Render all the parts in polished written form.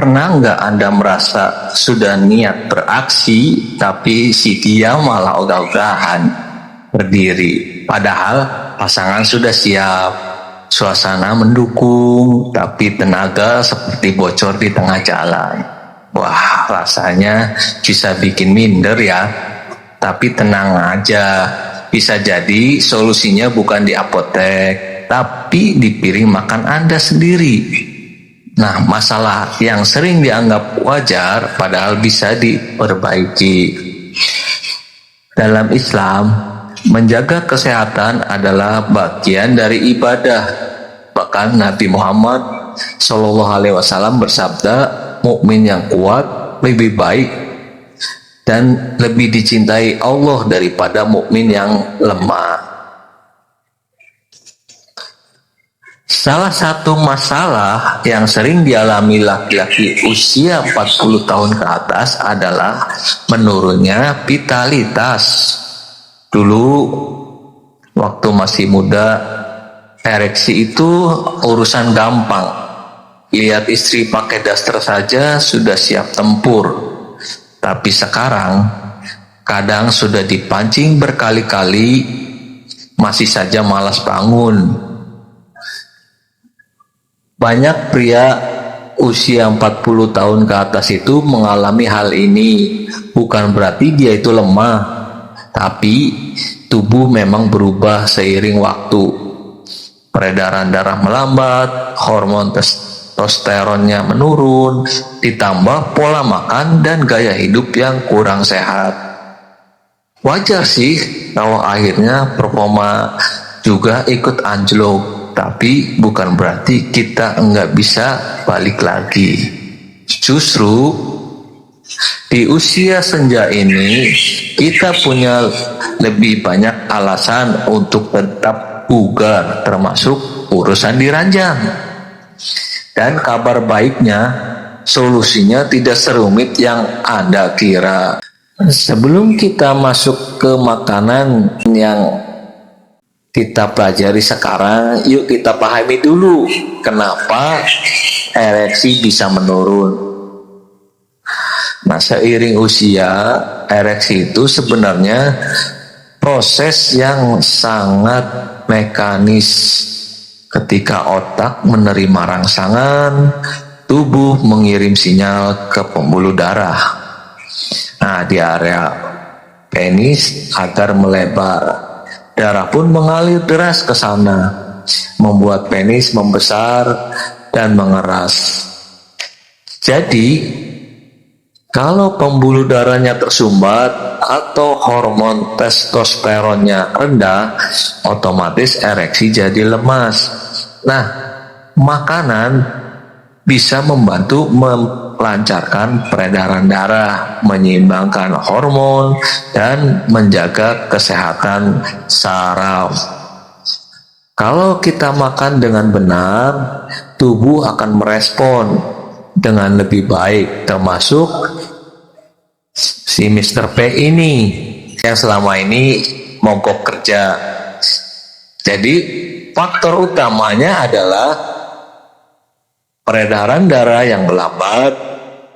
Pernah nggak Anda merasa sudah niat beraksi, tapi si dia malah ogah-ogahan berdiri? Padahal pasangan sudah siap, suasana mendukung, tapi tenaga seperti bocor di tengah jalan. Wah, rasanya bisa bikin minder ya. Tapi tenang aja, bisa jadi solusinya bukan di apotek, tapi di piring makan Anda sendiri. Nah, masalah yang sering dianggap wajar padahal bisa diperbaiki. Dalam Islam, menjaga kesehatan adalah bagian dari ibadah. Bahkan Nabi Muhammad SAW bersabda, mukmin yang kuat lebih baik dan lebih dicintai Allah daripada mukmin yang lemah. Salah satu masalah yang sering dialami laki-laki usia 40 tahun ke atas adalah menurunnya vitalitas. Dulu waktu masih muda, ereksi itu urusan gampang. Lihat istri pakai daster saja sudah siap tempur. Tapi sekarang kadang sudah dipancing berkali-kali masih saja malas bangun. Banyak pria usia 40 tahun ke atas itu mengalami hal ini. Bukan berarti dia itu lemah, tapi tubuh memang berubah seiring waktu. Peredaran darah melambat, hormon testosteronnya menurun, ditambah pola makan dan gaya hidup yang kurang sehat. Wajar sih kalau akhirnya performa juga ikut anjlok. Tapi bukan berarti kita nggak bisa balik lagi. Justru di usia senja ini kita punya lebih banyak alasan untuk tetap bugar, termasuk urusan diranjang. Dan kabar baiknya, solusinya tidak serumit yang Anda kira. Sebelum kita masuk ke makanan yang kita pelajari sekarang, yuk kita pahami dulu kenapa ereksi bisa menurun. Nah, seiring usia, ereksi itu sebenarnya proses yang sangat mekanis. Ketika otak menerima rangsangan, tubuh mengirim sinyal ke pembuluh darah. Nah, di area penis agar melebar. Darah pun mengalir deras ke sana, membuat penis membesar dan mengeras. Jadi, kalau pembuluh darahnya tersumbat atau hormon testosteronnya rendah, otomatis ereksi jadi lemas. Nah, makanan bisa membantu melancarkan peredaran darah, menyeimbangkan hormon, dan menjaga kesehatan saraf. Kalau kita makan dengan benar, tubuh akan merespon dengan lebih baik, termasuk si Mr. P ini yang selama ini mogok kerja. Jadi faktor utamanya adalah peredaran darah yang melambat,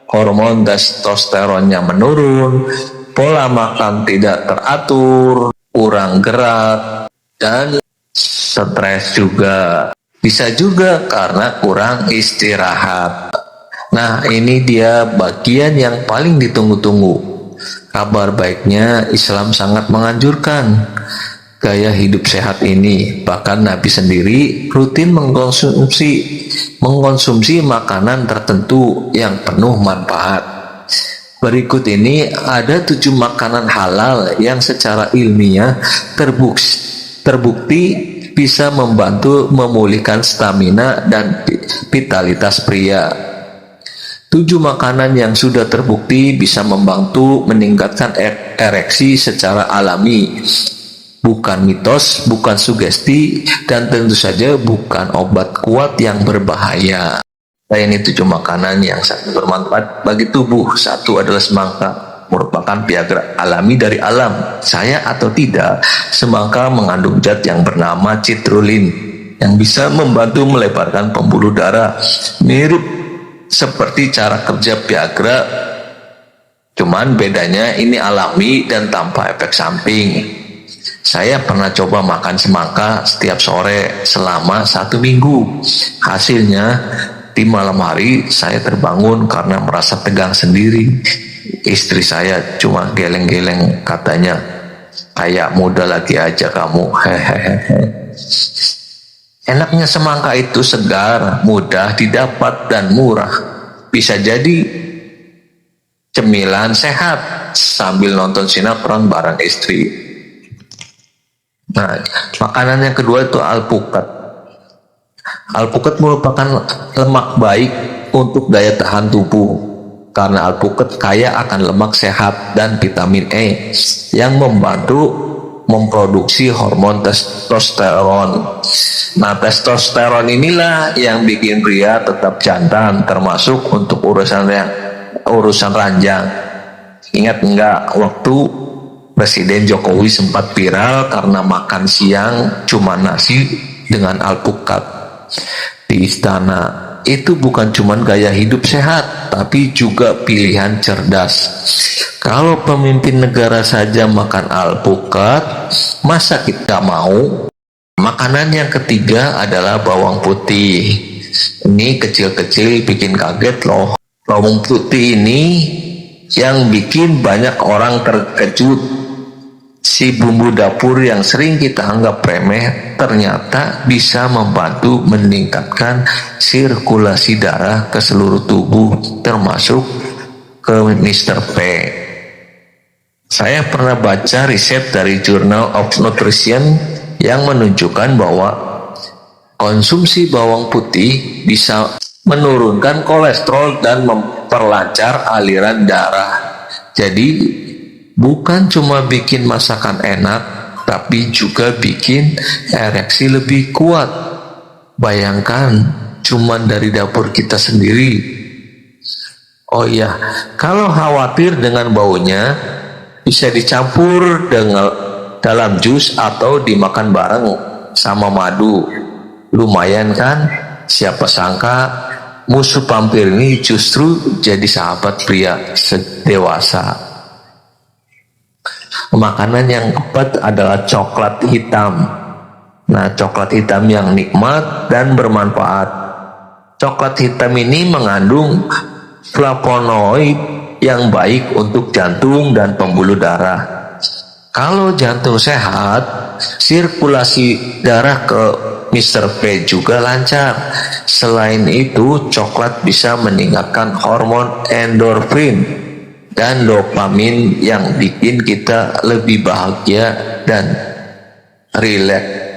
hormon testosteronnya menurun, pola makan tidak teratur, kurang gerak, dan stres juga. Bisa juga karena kurang istirahat. Nah, ini dia bagian yang paling ditunggu-tunggu. Kabar baiknya, Islam sangat menganjurkan gaya hidup sehat ini. Bahkan Nabi sendiri rutin mengkonsumsi makanan tertentu yang penuh manfaat. Berikut ini ada 7 makanan halal yang secara ilmiah terbukti bisa membantu memulihkan stamina dan vitalitas pria. 7 makanan yang sudah terbukti bisa membantu meningkatkan ereksi secara alami. Bukan mitos, bukan sugesti, dan tentu saja bukan obat kuat yang berbahaya. Ini 7 makanan yang sangat bermanfaat bagi tubuh. 1 adalah semangka, merupakan Viagra alami dari alam. Saya atau tidak, semangka mengandung zat yang bernama citrulin, yang bisa membantu melebarkan pembuluh darah. Mirip seperti cara kerja Viagra, cuman bedanya ini alami dan tanpa efek samping. Saya pernah coba makan semangka setiap sore selama 1 minggu. Hasilnya di malam hari saya terbangun karena merasa tegang sendiri. Istri saya cuma geleng-geleng, katanya, kayak muda lagi aja kamu. Hehehe. Enaknya semangka itu segar, mudah didapat dan murah. Bisa jadi cemilan sehat sambil nonton sinetron bareng istri. Nah, makanan yang kedua itu alpukat. Alpukat merupakan lemak baik untuk daya tahan tubuh. Karena alpukat kaya akan lemak sehat dan vitamin E yang membantu memproduksi hormon testosteron. Nah, testosteron inilah yang bikin pria tetap jantan, termasuk untuk urusan ranjang. Ingat enggak waktu Presiden Jokowi sempat viral karena makan siang cuma nasi dengan alpukat di istana? Itu bukan cuma gaya hidup sehat, tapi juga pilihan cerdas. Kalau pemimpin negara saja makan alpukat, masa kita mau? Makanan yang ketiga adalah bawang putih. Ini kecil-kecil bikin kaget loh. Bawang putih ini yang bikin banyak orang terkejut. Si bumbu dapur yang sering kita anggap remeh ternyata bisa membantu meningkatkan sirkulasi darah ke seluruh tubuh, termasuk ke Mr. P. Saya pernah baca riset dari Journal of Nutrition yang menunjukkan bahwa konsumsi bawang putih bisa menurunkan kolesterol dan memperlancar aliran darah. Jadi bukan cuma bikin masakan enak, tapi juga bikin ereksi lebih kuat. Bayangkan, cuman dari dapur kita sendiri. Oh iya, kalau khawatir dengan baunya, bisa dicampur dengan dalam jus atau dimakan bareng sama madu. Lumayan kan? Siapa sangka musuh vampir ini justru jadi sahabat pria dewasa. Makanan yang keempat adalah coklat hitam. Nah, coklat hitam yang nikmat dan bermanfaat. Coklat hitam ini mengandung flavonoid yang baik untuk jantung dan pembuluh darah. Kalau jantung sehat, sirkulasi darah ke Mr. P juga lancar. Selain itu, coklat bisa meningkatkan hormon endorfin dan dopamin yang bikin kita lebih bahagia dan rileks.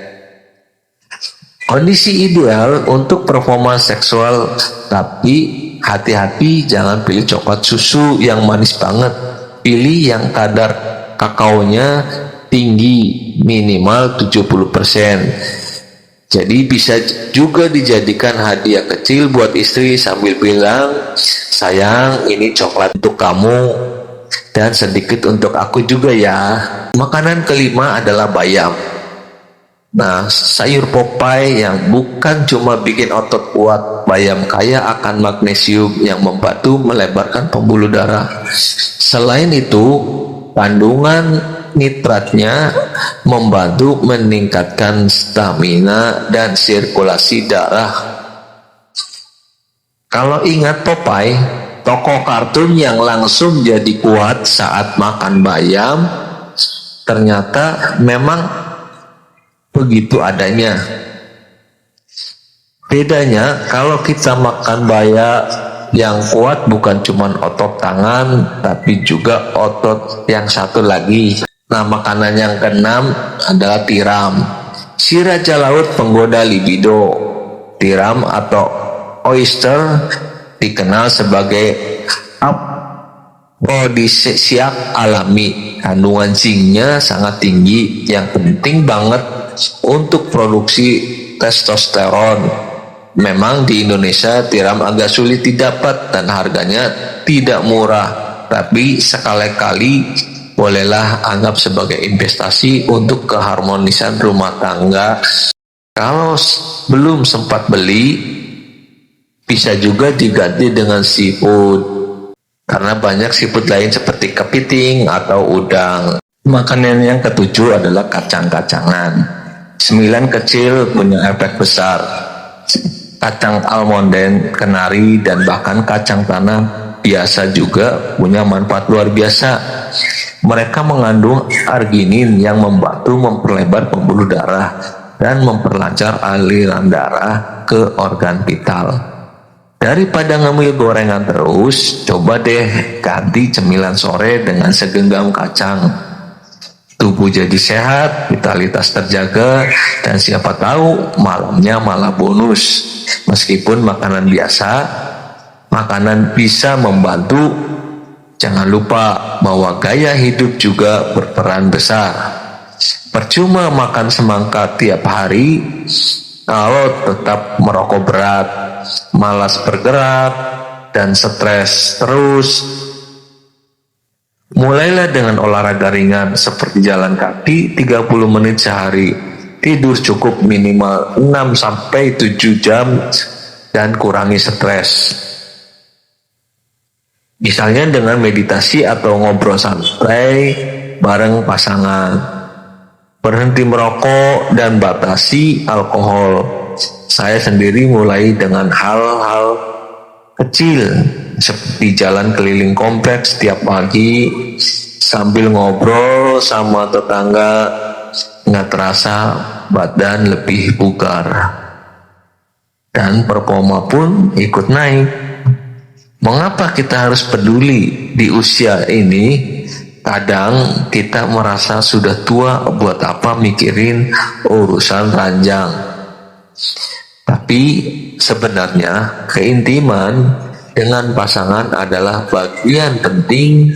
Kondisi ideal untuk performa seksual, tapi hati-hati jangan pilih coklat susu yang manis banget. Pilih yang kadar kakaonya tinggi, minimal 70%. Jadi bisa juga dijadikan hadiah kecil buat istri sambil bilang, sayang ini coklat untuk kamu dan sedikit untuk aku juga ya. Makanan kelima adalah bayam. Nah, sayur Popeye yang bukan cuma bikin otot kuat, bayam kaya akan magnesium yang membantu melebarkan pembuluh darah. Selain itu, kandungan nitratnya membantu meningkatkan stamina dan sirkulasi darah. Kalau ingat Popeye, tokoh kartun yang langsung jadi kuat saat makan bayam, ternyata memang begitu adanya. Bedanya kalau kita makan bayam yang kuat bukan cuma otot tangan, tapi juga otot yang satu lagi. Nah, makanan yang keenam adalah tiram. Si raja laut penggoda libido. Tiram atau oyster dikenal sebagai afrodisiak alami. Kandungan zinknya sangat tinggi yang penting banget untuk produksi testosteron. Memang di Indonesia tiram agak sulit didapat dan harganya tidak murah, tapi sekali-kali bolehlah anggap sebagai investasi untuk keharmonisan rumah tangga. Kalau belum sempat beli, Bisa juga diganti dengan seafood, karena banyak seafood lain seperti kepiting atau udang. Makanan yang ketujuh adalah kacang-kacangan. 9 kecil punya efek besar. Kacang almonden, kenari, dan bahkan kacang tanah biasa juga punya manfaat luar biasa. Mereka mengandung arginin yang membantu memperlebar pembuluh darah dan memperlancar aliran darah ke organ vital. Daripada ngemil gorengan terus, coba deh ganti cemilan sore dengan segenggam kacang. Tubuh jadi sehat, vitalitas terjaga, dan siapa tahu malamnya malah bonus. Meskipun makanan biasa, makanan bisa membantu. Jangan lupa bahwa gaya hidup juga berperan besar. Percuma makan semangka tiap hari kalau tetap merokok berat, malas bergerak, dan stres terus. Mulailah dengan olahraga ringan seperti jalan kaki 30 menit sehari. Tidur cukup minimal 6-7 jam dan kurangi stres. Misalnya dengan meditasi atau ngobrol santai bareng pasangan. Berhenti merokok dan batasi alkohol. Saya sendiri mulai dengan hal-hal kecil seperti jalan keliling kompleks setiap pagi sambil ngobrol sama tetangga. Nggak terasa badan lebih bugar dan performa pun ikut naik. Mengapa kita harus peduli di usia ini? Kadang kita merasa sudah tua, buat apa mikirin urusan ranjang. Tapi sebenarnya keintiman dengan pasangan adalah bagian penting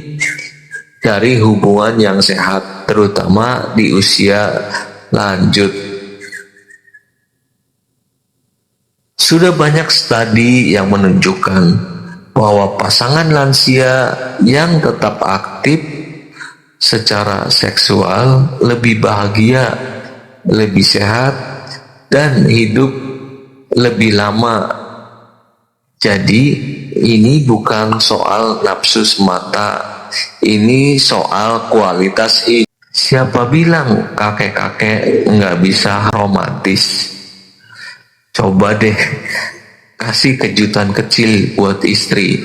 dari hubungan yang sehat, terutama di usia lanjut. Sudah banyak studi yang menunjukkan bahwa pasangan lansia yang tetap aktif secara seksual lebih bahagia, lebih sehat, dan hidup lebih lama. Jadi ini bukan soal nafsu semata, ini soal kualitas hidup. Siapa bilang kakek-kakek nggak bisa romantis? Coba deh kasih kejutan kecil buat istri,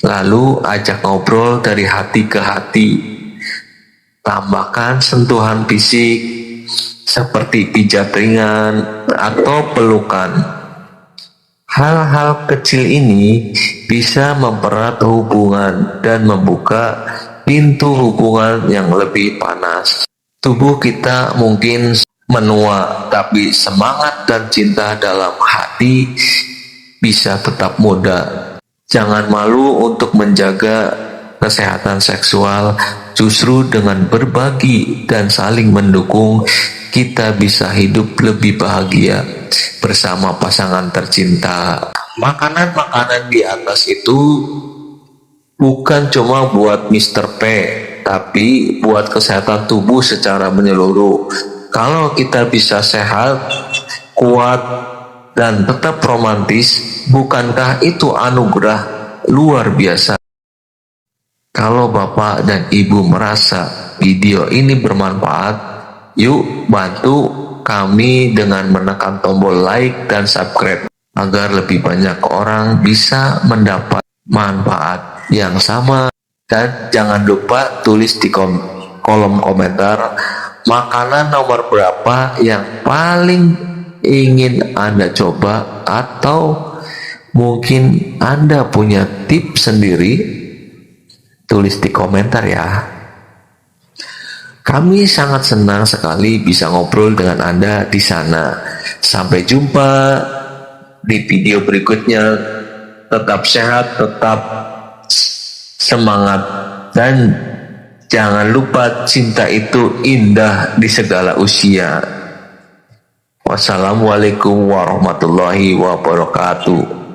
lalu ajak ngobrol dari hati ke hati. Tambahkan sentuhan fisik seperti pijat ringan atau pelukan. Hal-hal kecil ini bisa mempererat hubungan dan membuka pintu hubungan yang lebih panas. Tubuh kita mungkin menua, tapi semangat dan cinta dalam hati bisa tetap muda. Jangan malu untuk menjaga kesehatan seksual. Justru dengan berbagi dan saling mendukung, kita bisa hidup lebih bahagia bersama pasangan tercinta. Makanan-makanan di atas itu bukan cuma buat Mr. P, tapi buat kesehatan tubuh secara menyeluruh. Kalau kita bisa sehat, kuat, dan tetap romantis, bukankah itu anugerah luar biasa? Kalau Bapak dan Ibu merasa video ini bermanfaat, yuk bantu kami dengan menekan tombol like dan subscribe agar lebih banyak orang bisa mendapat manfaat yang sama. Dan jangan lupa tulis di kolom komentar makanan nomor berapa yang paling ingin Anda coba, atau mungkin Anda punya tips sendiri. Tulis di komentar ya. Kami sangat senang sekali bisa ngobrol dengan Anda di sana. Sampai jumpa di video berikutnya. Tetap sehat, tetap semangat, dan jangan lupa cinta itu indah di segala usia. Wassalamualaikum warahmatullahi wabarakatuh.